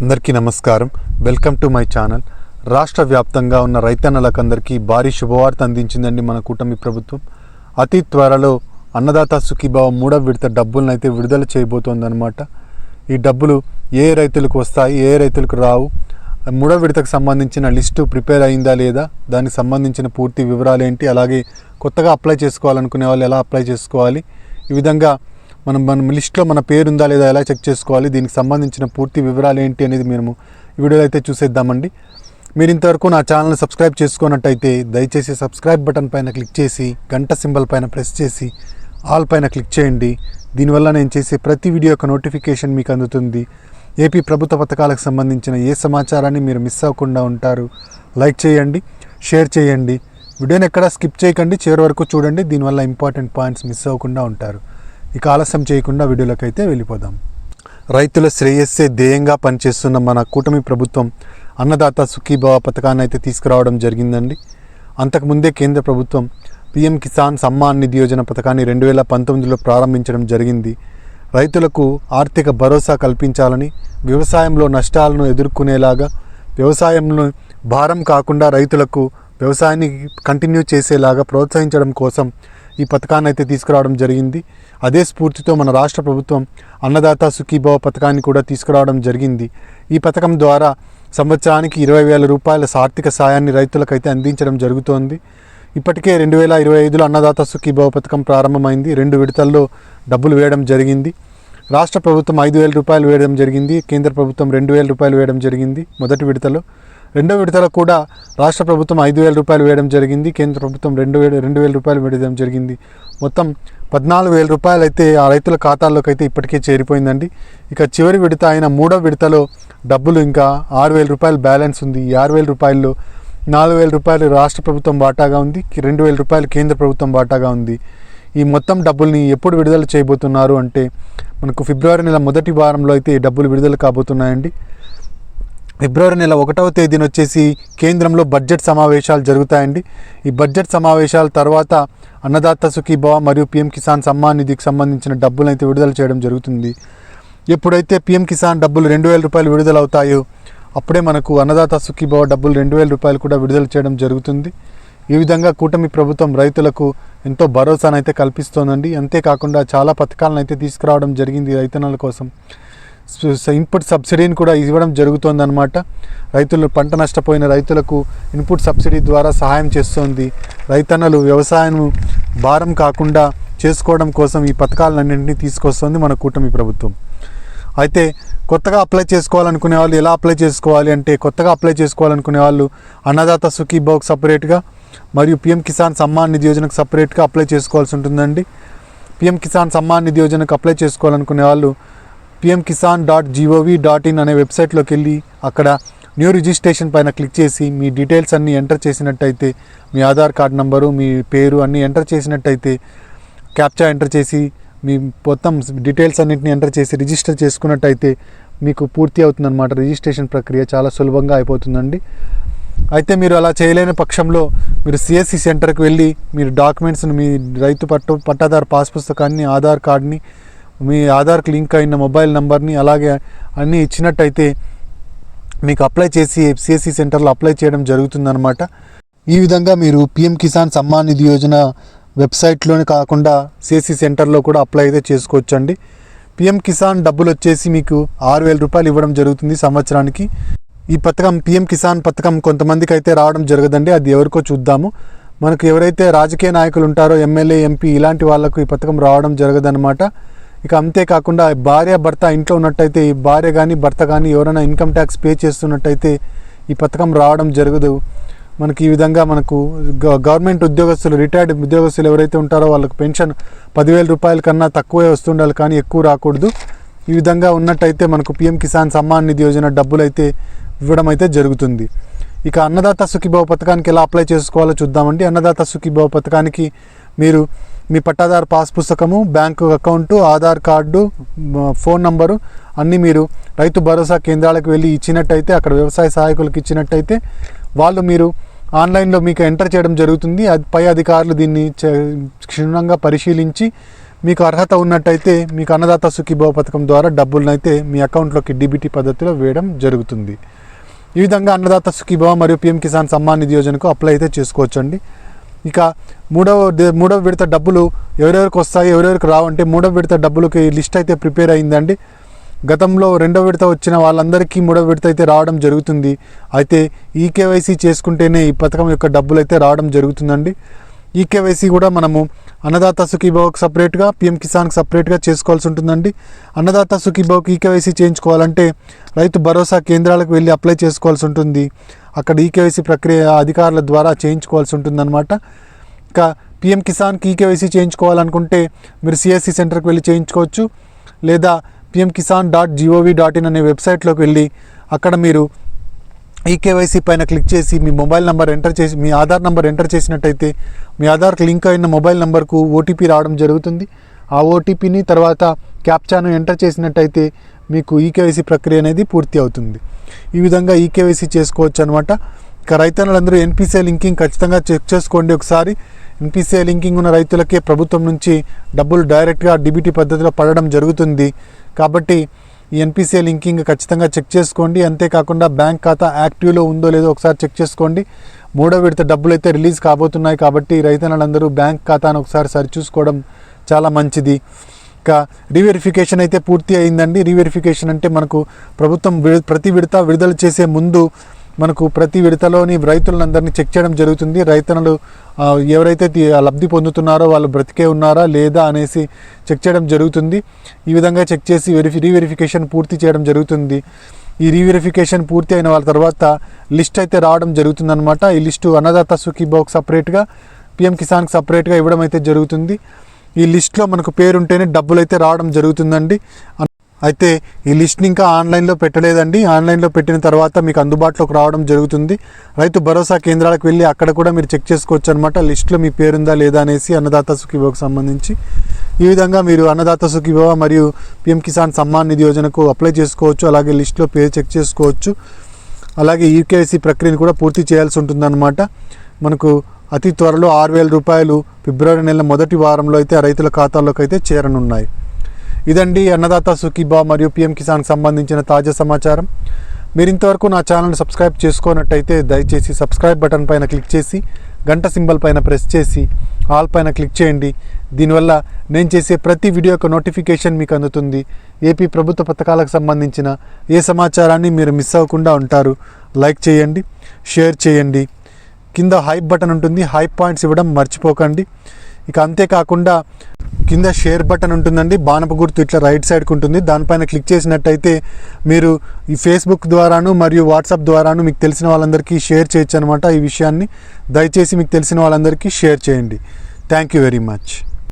అందరికీ నమస్కారం. Welcome to my channel. రాష్ట్ర వ్యాప్తంగా ఉన్న రైతన్నలకందరికీ భారీ శుభవార్త అందించిందండి మన కూటమి ప్రభుత్వం. అతి త్వరలో అన్నదాత సుఖీభావ 3వ విడత డబ్బులను అయితే విడుదల చేయబోతోందన్నమాట. ఈ డబ్బులు ఏ రైతులకు వస్తాయి, ఏ రైతులకు రావు, 3వ విడతకు సంబంధించిన లిస్టు ప్రిపేర్ అయిందా లేదా, దానికి సంబంధించిన పూర్తి వివరాలు ఏంటి, అలాగే కొత్తగా అప్లై చేసుకోవాలనుకునే వాళ్ళు ఎలా అప్లై చేసుకోవాలి, ఈ విధంగా మన లిస్ట్లో మన పేరు ఉందా లేదా ఎలా చెక్ చేసుకోవాలి, దీనికి సంబంధించిన పూర్తి వివరాలు ఏంటి అనేది మేము ఈ వీడియోలో అయితే చూసేద్దామండి. మీరు ఇంతవరకు నా ఛానల్ని సబ్స్క్రైబ్ చేసుకున్నట్టయితే దయచేసి సబ్స్క్రైబ్ బటన్ పైన క్లిక్ చేసి గంట సింబల్ పైన ప్రెస్ చేసి ఆల్ పైన క్లిక్ చేయండి. దీనివల్ల నేను చేసే ప్రతి వీడియో యొక్క నోటిఫికేషన్ మీకు అందుతుంది. ఏపీ ప్రభుత్వ పథకాలకు సంబంధించిన ఏ సమాచారాన్ని మీరు మిస్ అవ్వకుండా ఉంటారు. లైక్ చేయండి, షేర్ చేయండి, వీడియోని ఎక్కడా స్కిప్ చేయకండి, చివరి వరకు చూడండి. దీనివల్ల ఇంపార్టెంట్ పాయింట్స్ మిస్ అవ్వకుండా ఉంటారు. ఇక ఆలస్యం చేయకుండా వీడియోలోకి అయితే వెళ్ళిపోదాం. రైతుల శ్రేయస్సే ధ్యేయంగా పనిచేస్తున్న మన కూటమి ప్రభుత్వం అన్నదాత సుఖీభావ పథకాన్ని అయితే తీసుకురావడం జరిగిందండి. అంతకుముందే కేంద్ర ప్రభుత్వం పీఎం కిసాన్ సమ్మాన్ నిధి యోజన పథకాన్ని 2019లో ప్రారంభించడం జరిగింది. రైతులకు ఆర్థిక భరోసా కల్పించాలని, వ్యవసాయంలో నష్టాలను ఎదుర్కొనేలాగా, వ్యవసాయంలో భారం కాకుండా రైతులకు వ్యవసాయాన్ని కంటిన్యూ చేసేలాగా ప్రోత్సహించడం కోసం ఈ పథకాన్ని అయితే తీసుకురావడం జరిగింది. అదే స్ఫూర్తితో మన రాష్ట్ర ప్రభుత్వం అన్నదాత సుఖీభావ పథకాన్ని కూడా తీసుకురావడం జరిగింది. ఈ పథకం ద్వారా సంవత్సరానికి 20,000 రూపాయల ఆర్థిక సాయాన్ని రైతులకైతే అందించడం జరుగుతోంది. ఇప్పటికే 2025లో అన్నదాత సుఖీభావ పథకం ప్రారంభమైంది. 2 విడతల్లో డబ్బులు వేయడం జరిగింది. రాష్ట్ర ప్రభుత్వం 5,000 రూపాయలు వేయడం జరిగింది. కేంద్ర ప్రభుత్వం 2,000 రూపాయలు వేయడం జరిగింది మొదటి విడతలో. రెండో విడతలో కూడా రాష్ట్ర ప్రభుత్వం 5,000 రూపాయలు వేయడం జరిగింది. కేంద్ర ప్రభుత్వం 2,000 రూపాయలు వేయడం జరిగింది. మొత్తం 14,000 రూపాయలు అయితే ఆ రైతుల ఖాతాల్లోకి అయితే ఇప్పటికే చేరిపోయిందండి. ఇక చివరి విడత అయిన 3వ విడతలో డబ్బులు ఇంకా 6,000 రూపాయలు బ్యాలెన్స్ ఉంది. ఈ 6,000 రూపాయల్లో 4,000 రూపాయలు రాష్ట్ర ప్రభుత్వం వాటాగా ఉంది, 2,000 రూపాయలు కేంద్ర ప్రభుత్వం వాటాగా ఉంది. ఈ మొత్తం డబ్బుల్ని ఎప్పుడు విడుదల చేయబోతున్నారు అంటే మనకు ఫిబ్రవరి నెల మొదటి వారంలో అయితే ఈ డబ్బులు విడుదల కాబోతున్నాయండి. ఫిబ్రవరి నెల 1వ తేదీన వచ్చేసి కేంద్రంలో బడ్జెట్ సమావేశాలు జరుగుతాయండి. ఈ బడ్జెట్ సమావేశాల తర్వాత అన్నదాత సుఖీభావ మరియు పీఎం కిసాన్ సమ్మాన్ నిధికి సంబంధించిన డబ్బులు అయితే విడుదల చేయడం జరుగుతుంది. ఎప్పుడైతే పీఎం కిసాన్ డబ్బులు 2,000 రూపాయలు విడుదల అవుతాయో అప్పుడే మనకు అన్నదాత సుఖీభావ డబ్బులు 2,000 రూపాయలు కూడా విడుదల చేయడం జరుగుతుంది. ఈ విధంగా కూటమి ప్రభుత్వం రైతులకు ఎంతో భరోసానైతే కల్పిస్తోందండి. అంతేకాకుండా చాలా పథకాలను అయితే తీసుకురావడం జరిగింది రైతన్నల కోసం. ఇన్పుట్ సబ్సిడీని కూడా ఇవ్వడం జరుగుతోందన్నమాట. రైతులు పంట నష్టపోయిన రైతులకు ఇన్పుట్ సబ్సిడీ ద్వారా సహాయం చేస్తోంది. రైతన్నలు వ్యవసాయం భారం కాకుండా చేసుకోవడం కోసం ఈ పథకాలన్నింటినీ తీసుకొస్తుంది మన కూటమి ప్రభుత్వం. అయితే కొత్తగా అప్లై చేసుకోవాలనుకునే వాళ్ళు ఎలా అప్లై చేసుకోవాలి అంటే, కొత్తగా అప్లై చేసుకోవాలనుకునే వాళ్ళు అన్నదాత సుఖీభావకు సపరేట్గా మరియు పీఎం కిసాన్ సమ్మాన్ నిధి యోజనకు సపరేట్గా అప్లై చేసుకోవాల్సి ఉంటుందండి. పీఎం కిసాన్ సమ్మాన్ నిధి యోజనకు అప్లై చేసుకోవాలనుకునే వాళ్ళు pmkisan.gov.in అనే వెబ్సైట్లోకి వెళ్ళి అక్కడ న్యూ రిజిస్ట్రేషన్ పైన క్లిక్ చేసి మీ డీటెయిల్స్ అన్నీ ఎంటర్ చేసినట్టయితే, మీ ఆధార్ కార్డ్ నంబరు, మీ పేరు అన్నీ ఎంటర్ చేసినట్టయితే, క్యాప్చా ఎంటర్ చేసి మీ మొత్తం డీటెయిల్స్ అన్నింటినీ ఎంటర్ చేసి రిజిస్టర్ చేసుకున్నట్టయితే మీకు పూర్తి అవుతుందన్నమాట. రిజిస్ట్రేషన్ ప్రక్రియ చాలా సులభంగా అయిపోతుందండి. అయితే మీరు అలా చేయలేని పక్షంలో మీరు సిఎస్సి సెంటర్కి వెళ్ళి మీరు డాక్యుమెంట్స్ని, మీ రైతు పట్టాదారు పాస్ పుస్తకాన్ని, ఆధార్ కార్డ్ని, మీ ఆధార్కి లింక్ అయిన మొబైల్ నెంబర్ని అలాగే అన్నీ ఇచ్చినట్టయితే మీకు అప్లై చేసి సిఎస్సి సెంటర్లో అప్లై చేయడం జరుగుతుందన్నమాట. ఈ విధంగా మీరు పీఎం కిసాన్ సమ్మాన్ నిధి యోజన వెబ్సైట్లోనే కాకుండా సిఎస్సి సెంటర్లో కూడా అప్లై అయితే చేసుకోవచ్చండి. పీఎం కిసాన్ డబ్బులు వచ్చేసి మీకు 6,000 రూపాయలు ఇవ్వడం జరుగుతుంది సంవత్సరానికి. ఈ పథకం పీఎం కిసాన్ పథకం కొంతమందికి అయితే రావడం జరగదండి. అది ఎవరికో చూద్దాము. మనకు ఎవరైతే రాజకీయ నాయకులు ఉంటారో, ఎమ్మెల్యే, ఎంపీ ఇలాంటి వాళ్ళకు ఈ పథకం రావడం జరగదన్నమాట. ఇక అంతేకాకుండా భార్య భర్త ఇంట్లో ఉన్నట్టయితే, ఈ భార్య కానీ భర్త కానీ ఎవరైనా ఇన్కమ్ ట్యాక్స్ పే చేస్తున్నట్టయితే ఈ పథకం రావడం జరగదు మనకి. ఈ విధంగా మనకు గవర్నమెంట్ ఉద్యోగస్తులు, రిటైర్డ్ ఉద్యోగస్తులు ఎవరైతే ఉంటారో వాళ్ళకు పెన్షన్ 10,000 రూపాయల కన్నా తక్కువే వస్తుండాలి, కానీ ఎక్కువ రాకూడదు. ఈ విధంగా ఉన్నట్టయితే మనకు పీఎం కిసాన్ సమ్మాన్ నిధి యోజన డబ్బులు అయితే ఇవ్వడం అయితే జరుగుతుంది. ఇక అన్నదాత సుఖీభావ పథకానికి ఎలా అప్లై చేసుకోవాలో చూద్దామండి. అన్నదాత సుఖీభావ పథకానికి మీరు మీ పట్టాదారు పాస్ పుస్తకము, bank account, Aadhaar card, phone number అన్నీ మీరు రైతు భరోసా కేంద్రాలకు వెళ్ళి ఇచ్చినట్టయితే, అక్కడ వ్యవసాయ సహాయకులకు ఇచ్చినట్టయితే వాళ్ళు మీరు ఆన్లైన్లో మీకు ఎంటర్ చేయడం జరుగుతుంది. పై అధికారులు దీన్ని క్షుణ్ణంగా పరిశీలించి మీకు అర్హత ఉన్నట్టయితే మీకు అన్నదాత సుఖీభవ పథకం ద్వారా డబ్బులనైతే మీ అకౌంట్లోకి డీబీటీ పద్ధతిలో వేయడం జరుగుతుంది. ఈ విధంగా అన్నదాత సుఖీభవ మరియు పీఎం కిసాన్ సమ్మాన్ నిధి యోజనకు అప్లై అయితే చేసుకోవచ్చండి. ఇక మూడవ విడత డబ్బులు ఎవరెవరికి వస్తాయి, ఎవరెవరికి రావంటే మూడవ విడత డబ్బులకి లిస్ట్ అయితే ప్రిపేర్ అయిందండి. గతంలో రెండవ విడత వచ్చిన వాళ్ళందరికీ మూడవ విడత అయితే రావడం జరుగుతుంది. అయితే ఈకేవైసీ చేసుకుంటేనే ఈ పథకం యొక్క డబ్బులు అయితే రావడం జరుగుతుందండి. ఈకేవైసీ కూడా మనము అన్నదాత సుఖీభవకు సపరేట్గా, పీఎం కిసాన్కి సపరేట్గా చేసుకోవాల్సి ఉంటుందండి. అన్నదాత సుఖీభవకి ఈకేవైసీ చేయించుకోవాలంటే రైతు భరోసా కేంద్రాలకు వెళ్ళి అప్లై చేసుకోవాల్సి ఉంటుంది. అక్కడ ఈకేవైసీ ప్రక్రియ అధికారుల ద్వారా చేయించుకోవాల్సి ఉంటుందన్నమాట. ఇంకా పీఎం కిసాన్కి ఈకేవైసీ చేయించుకోవాలనుకుంటే మీరు సిఎస్సి సెంటర్కి వెళ్ళి చేయించుకోవచ్చు, లేదా pmkisan.gov.in అనే వెబ్సైట్లోకి వెళ్ళి అక్కడ మీరు ఈకేవైసీ పైన క్లిక్ చేసి మీ మొబైల్ నెంబర్ ఎంటర్ చేసి మీ ఆధార్ నెంబర్ ఎంటర్ చేసినట్టయితే మీ ఆధార్కి లింక్ అయిన మొబైల్ నెంబర్కు ఓటీపీ రావడం జరుగుతుంది. ఆ ఓటీపీని తర్వాత క్యాప్చాను ఎంటర్ చేసినట్టయితే మీకు ఈకేవైసీ ప్రక్రియ అనేది పూర్తి అవుతుంది. ఈ విధంగా ఈకేవైసీ చేసుకోవచ్చు అనమాట. ఇక రైతన్నలందరూ ఎన్పిసిఐ లింకింగ్ ఖచ్చితంగా చెక్ చేసుకోండి ఒకసారి. ఎన్పిసిఐ లింకింగ్ ఉన్న రైతులకే ప్రభుత్వం నుంచి డబ్బులు డైరెక్ట్గా డీబీటీ పద్ధతిలో పడడం జరుగుతుంది. కాబట్టి ఈ ఎన్పిసిఐ లింకింగ్ ఖచ్చితంగా చెక్ చేసుకోండి. అంతేకాకుండా బ్యాంక్ ఖాతా యాక్టివ్లో ఉందో లేదో ఒకసారి చెక్ చేసుకోండి. మూడో విడత డబ్బులు అయితే రిలీజ్ కాబోతున్నాయి కాబట్టి రైతన్నలందరూ బ్యాంక్ ఖాతాను ఒకసారి సరిచూసుకోవడం చాలా మంచిది. ఇంకా రీవెరిఫికేషన్ అయితే పూర్తి అయిందండి. రీవెరిఫికేషన్ అంటే మనకు ప్రభుత్వం ప్రతి విడత విడుదల చేసే ముందు మనకు ప్రతి విడతలోని రైతులందరినీ చెక్ చేయడం జరుగుతుంది. రైతన్నలు ఎవరైతే లబ్ధి పొందుతున్నారో వాళ్ళు బ్రతికే ఉన్నారా లేదా అనేసి చెక్ చేయడం జరుగుతుంది. ఈ విధంగా చెక్ చేసి రీవెరిఫికేషన్ పూర్తి చేయడం జరుగుతుంది. ఈ రీవెరిఫికేషన్ పూర్తి అయిన వాళ్ళ తర్వాత లిస్ట్ అయితే రావడం జరుగుతుందన్నమాట. ఈ లిస్టు అన్నదాత సుఖీభవకు సపరేట్గా, పీఎం కిసాన్కి సపరేట్గా ఇవ్వడం అయితే జరుగుతుంది. ఈ లిస్ట్లో మనకు పేరుంటేనే డబ్బులు అయితే రావడం జరుగుతుందండి. అయితే ఈ లిస్ట్ని ఇంకా ఆన్లైన్లో పెట్టలేదండి. ఆన్లైన్లో పెట్టిన తర్వాత మీకు అందుబాటులోకి రావడం జరుగుతుంది. రైతు భరోసా కేంద్రాలకు వెళ్ళి అక్కడ కూడా మీరు చెక్ చేసుకోవచ్చు అనమాట, లిస్టులో మీ పేరుందా లేదా అనేసి అన్నదాత సుఖీభవకు సంబంధించి. ఈ విధంగా మీరు అన్నదాత సుఖీభవ మరియు పీఎం కిసాన్ సమ్మాన్ నిధి యోజనకు అప్లై చేసుకోవచ్చు. అలాగే లిస్టులో పేరు చెక్ చేసుకోవచ్చు. అలాగే ఈకేవైసీ ప్రక్రియను కూడా పూర్తి చేయాల్సి ఉంటుందన్నమాట. మనకు అతి త్వరలో 6,000 రూపాయలు ఫిబ్రవరి నెల మొదటి వారంలో అయితే రైతుల ఖాతాల్లోకి అయితే చేరనున్నాయి. ఇదండి అన్నదాత సుఖీభవ మరియు పీఎం కిసాన్కి సంబంధించిన తాజా సమాచారం. మీరు ఇంతవరకు నా ఛానల్ని సబ్స్క్రైబ్ చేసుకున్నట్టయితే దయచేసి సబ్స్క్రైబ్ బటన్ పైన క్లిక్ చేసి గంట సింబల్ పైన ప్రెస్ చేసి ఆల్ పైన క్లిక్ చేయండి. దీనివల్ల నేను చేసే ప్రతి వీడియో యొక్క నోటిఫికేషన్ మీకు అందుతుంది. ఏపీ ప్రభుత్వ పథకాలకు సంబంధించిన ఏ సమాచారాన్ని మీరు మిస్ అవ్వకుండా ఉంటారు. లైక్ చేయండి, షేర్ చేయండి. కింద హైప్ బటన్ ఉంటుంది, హైప్ పాయింట్స్ ఇవ్వడం మర్చిపోకండి. ఇక అంతేకాకుండా కింద షేర్ బటన్ ఉంటుందండి, బాణపు గుర్తు ఇట్లా రైట్ సైడ్కి ఉంటుంది. దానిపైన క్లిక్ చేసినట్టయితే మీరు ఈ ఫేస్బుక్ ద్వారాను మరియు వాట్సాప్ ద్వారాను మీకు తెలిసిన వాళ్ళందరికీ షేర్ చేయొచ్చు అనమాట. ఈ విషయాన్ని దయచేసి మీకు తెలిసిన వాళ్ళందరికీ షేర్ చేయండి. Thank you very much.